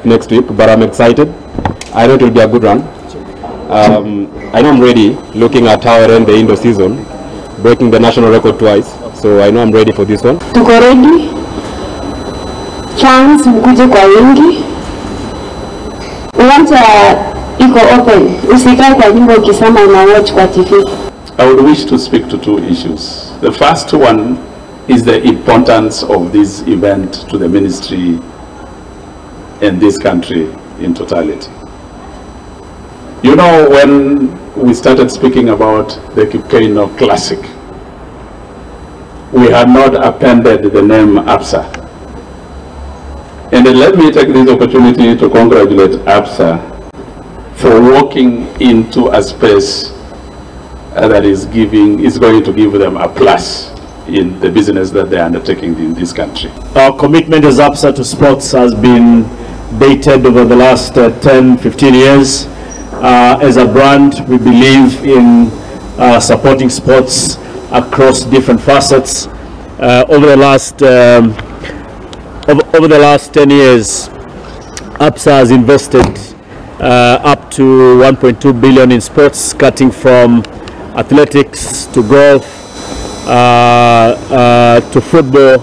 next week, but I'm excited. I know it will be a good run. I know I'm ready, looking at how I ran the Indo season, breaking the national record twice. So I know I'm ready for this one. Tuko ready. Chance mkuje kwa wingi. Uwanja iko open. Usikae kwa nyumba ukisema una watch kwa TV. I would wish to speak to two issues. The first one is the importance of this event to the ministry and this country in totality. You know, when we started speaking about the Kip Keino Classic, we had not appended the name ABSA. And let me take this opportunity to congratulate ABSA for walking into a space that is going to give them a plus in the business that they are undertaking in this country. Our commitment as ABSA to sports has been dated over the last 10-15 years. As a brand, we believe in supporting sports across different facets. Over the last 10 years, ABSA has invested up to 1.2 billion in sports, starting from athletics to golf to football,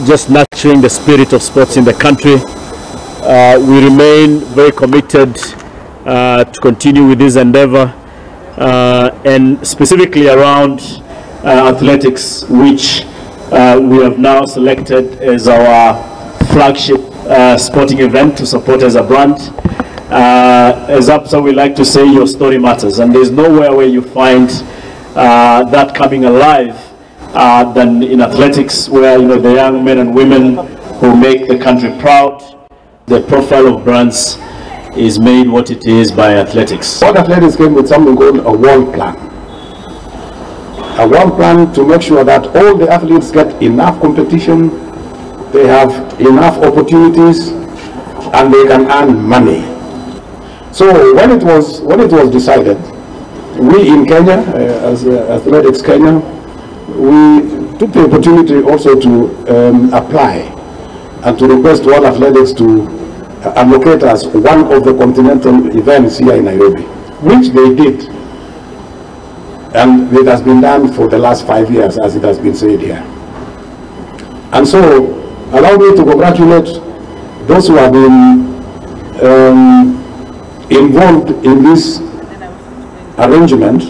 just nurturing the spirit of sports in the country. We remain very committed to continue with this endeavor, and specifically around athletics, which we have now selected as our flagship sporting event to support as a brand. As ABSA, we like to say your story matters, and there's nowhere where you find that coming alive than in athletics, where the young men and women who make the country proud. The profile of brands is made what it is by athletics. All athletics came with something called a world plan. A world plan to make sure that all the athletes get enough competition, they have enough opportunities, and they can earn money. So when it was decided, we in Kenya, as Athletics Kenya, we took the opportunity also to apply and to request World Athletics to allocate us one of the continental events here in Nairobi, which they did. And it has been done for the last 5 years, as it has been said here. And so, allow me to congratulate those who have been involved in this arrangement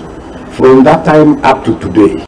from that time up to today.